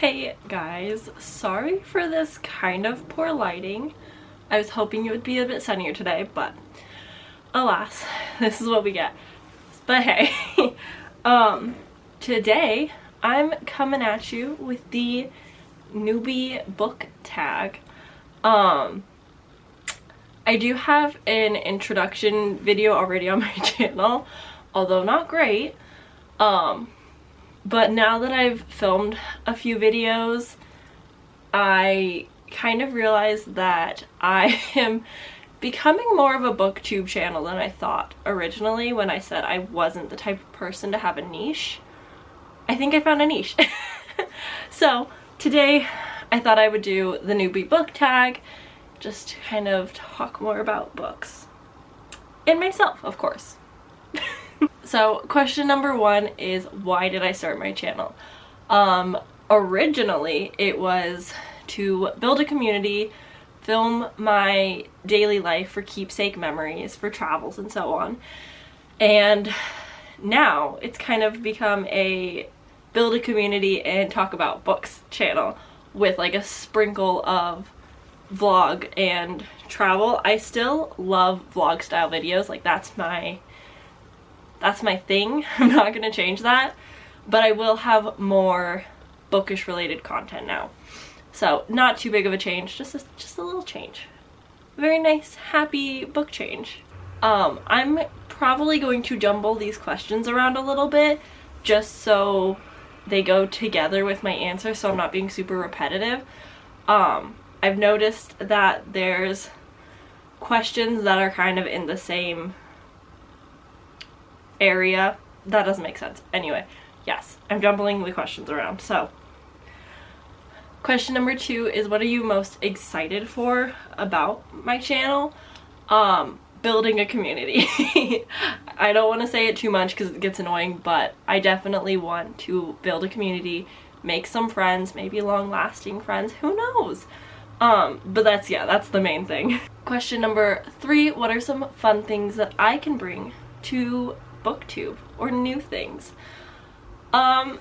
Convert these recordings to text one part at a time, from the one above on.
Hey guys, sorry for this kind of poor lighting. I was hoping it would be a bit sunnier today, but alas, this is what we get. But hey, today I'm coming at you with the newbie book tag. I do have an introduction video already on my channel, although not great. But now that I've filmed a few videos, I kind of realized that I am becoming more of a booktube channel than I thought originally when I said I wasn't the type of person to have a niche. I think I found a niche. So today I thought I would do the newbie book tag, just to kind of talk more about books. And myself, of course. So question number one is, why did I start my channel? Originally it was to build a community, film my daily life for keepsake memories, for travels and so on. And now it's kind of become a build a community and talk about books channel with like a sprinkle of vlog and travel. I still love vlog style videos, like that's my thing. I'm not gonna change that, but I will have more bookish related content now. So not too big of a change, just a little change. Very nice, happy book change. I'm probably going to jumble these questions around a little bit just so they go together with my answer, so I'm not being super repetitive. I've noticed that there's questions that are kind of in the same area. That doesn't make sense. Anyway, yes, I'm jumbling the questions around. So question number two is, what are you most excited for about my channel? Building a community. I don't want to say it too much because it gets annoying, but I definitely want to build a community, make some friends, maybe long-lasting friends, who knows? But that's the main thing. Question number three, what are some fun things that I can bring to booktube, or new things? I'm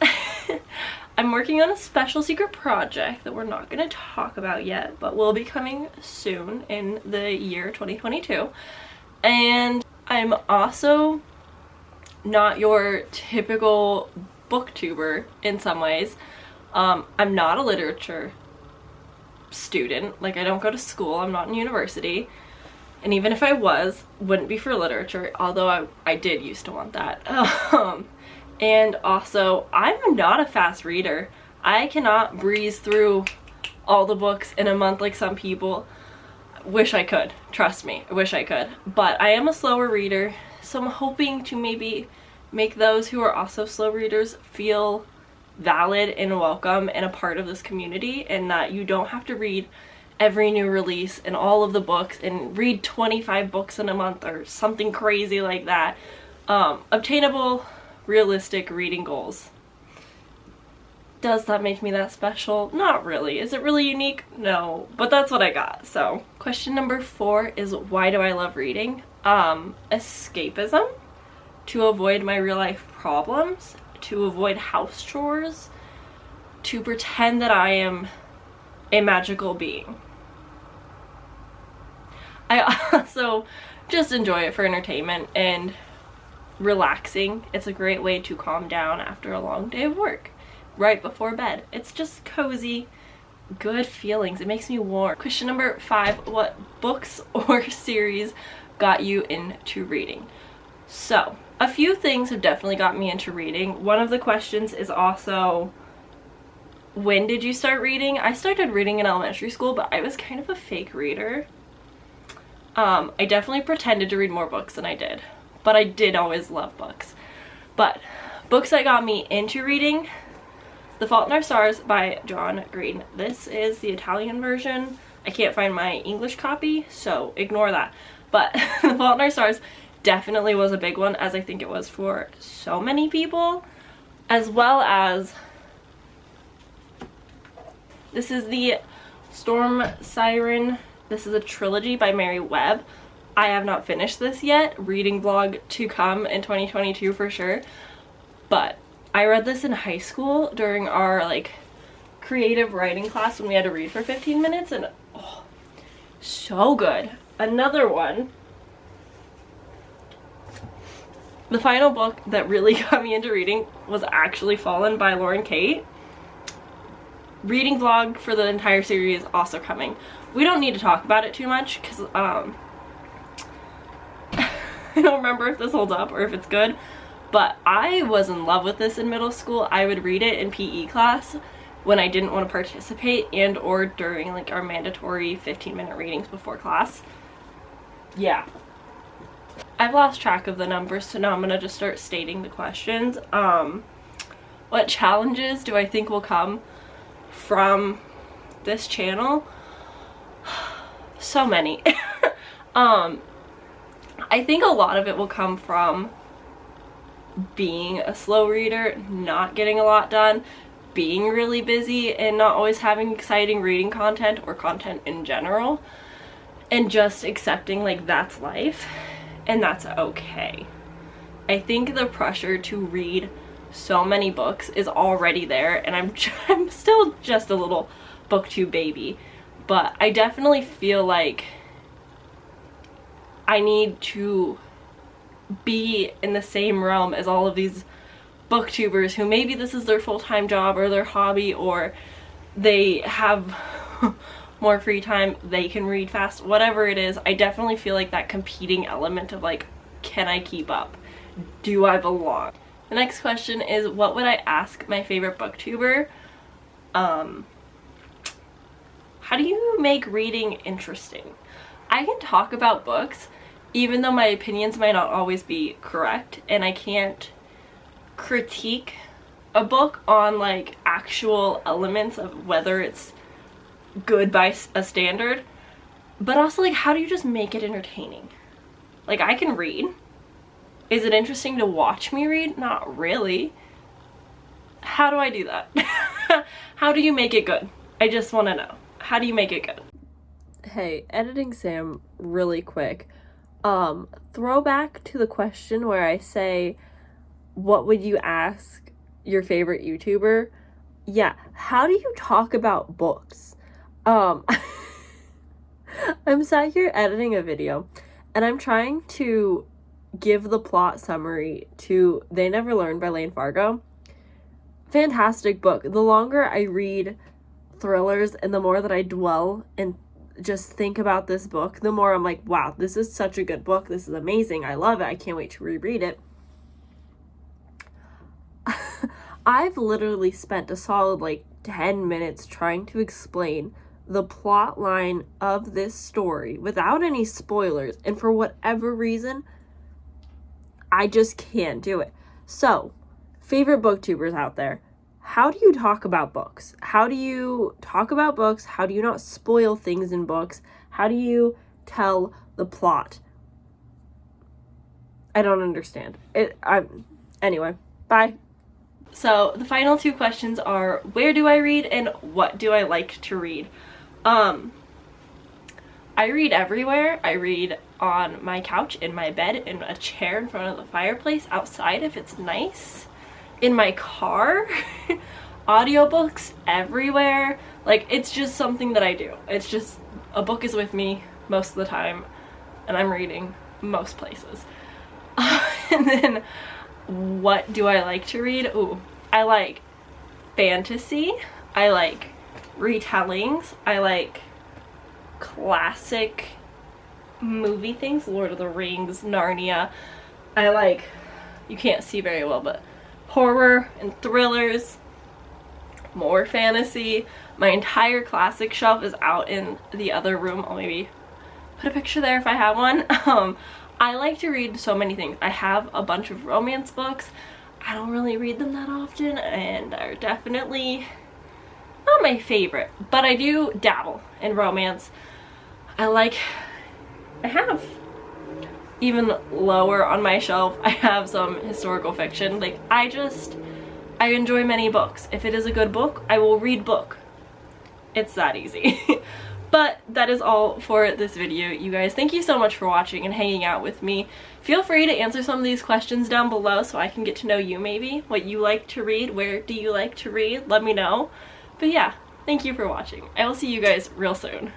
working on a special secret project that we're not going to talk about yet, but will be coming soon in the year 2022. And I'm also not your typical booktuber in some ways. I'm not a literature student. Like, I don't go to school, I'm not in university. And even if I was, wouldn't be for literature, although I did used to want that. And also, I'm not a fast reader. I cannot breeze through all the books in a month like some people. Wish I could. Trust me, I wish I could. But I am a slower reader, so I'm hoping to maybe make those who are also slow readers feel valid and welcome and a part of this community, and that you don't have to read every new release and all of the books and read 25 books in a month or something crazy like that. Obtainable, realistic reading goals. Does that make me that special? Not really. Is it really unique? No, but that's what I got. So question number four is, why do I love reading? Escapism, to avoid my real life problems, to avoid house chores, to pretend that I am a magical being. I also just enjoy it for entertainment and relaxing. It's a great way to calm down after a long day of work, right before bed. It's just cozy, good feelings. It makes me warm. Question number five, what books or series got you into reading? So, a few things have definitely got me into reading. One of the questions is also, when did you start reading? I started reading in elementary school, but I was kind of a fake reader. I definitely pretended to read more books than I did, but I did always love books. But books that got me into reading, The Fault in Our Stars by John Green. This is the Italian version. I can't find my English copy, so ignore that. But The Fault in Our Stars definitely was a big one, as I think it was for so many people, as well as this is the Storm Siren. This is a trilogy by Mary Webb. I have not finished this yet. Reading vlog to come in 2022 for sure. But I read this in high school during our like creative writing class when we had to read for 15 minutes, and oh, so good. Another one, the final book that really got me into reading was actually Fallen by Lauren Kate. Reading vlog for the entire series also coming. We don't need to talk about it too much because I don't remember if this holds up or if it's good, but I was in love with this in middle school. I would read it in PE class when I didn't want to participate and or during like our mandatory 15-minute readings before class. Yeah. I've lost track of the numbers, so now I'm gonna just start stating the questions. What challenges do I think will come from this channel? So many. I think a lot of it will come from being a slow reader, not getting a lot done, being really busy, and not always having exciting reading content or content in general, and just accepting like that's life and that's okay. I think the pressure to read so many books is already there, and I'm still just a little booktube baby, but I definitely feel like I need to be in the same realm as all of these booktubers who maybe this is their full-time job or their hobby, or they have more free time, they can read fast, whatever it is. I definitely feel like that competing element of like, can I keep up? Do I belong? The next question is, what would I ask my favorite booktuber? How do you make reading interesting? I can talk about books even though my opinions might not always be correct, and I can't critique a book on like actual elements of whether it's good by a standard, but also like, how do you just make it entertaining? Like, I can read. Is it interesting to watch me read? Not really. How do I do that? How do you make it good? I just want to know. How do you make it good? Hey, editing Sam, really quick. Throwback to the question where I say, what would you ask your favorite YouTuber? Yeah, how do you talk about books? I'm sat here editing a video, and I'm trying to give the plot summary to They Never Learn by Lane Fargo. Fantastic book. The longer I read thrillers and the more that I dwell and just think about this book, the more I'm like, wow, this is such a good book. This is amazing. I love it. I can't wait to reread it. I've literally spent a solid like 10 minutes trying to explain the plot line of this story without any spoilers, and for whatever reason, I just can't do it. So, favorite booktubers out there, how do you talk about books? How do you talk about books? How do you not spoil things in books? How do you tell the plot? I don't understand. Anyway, bye. So the final two questions are, where do I read and what do I like to read? I read everywhere. I read on my couch, in my bed, in a chair in front of the fireplace, outside if it's nice, in my car, audiobooks everywhere. Like, it's just something that I do. It's just, a book is with me most of the time, and I'm reading most places. And then, what do I like to read? Ooh, I like fantasy. I like retellings. I like classic movie things, Lord of the Rings, Narnia. I like, you can't see very well, but horror and thrillers, more fantasy. My entire classic shelf is out in the other room. I'll maybe put a picture there if I have one. I like to read so many things. I have a bunch of romance books. I don't really read them that often, and are definitely not my favorite, but I do dabble in romance. I have even lower on my shelf, I have some historical fiction. Like, I enjoy many books. If it is a good book, I will read book. It's that easy. But that is all for this video, you guys. Thank you so much for watching and hanging out with me. Feel free to answer some of these questions down below so I can get to know you maybe. What you like to read, where do you like to read? Let me know. But yeah, thank you for watching. I will see you guys real soon.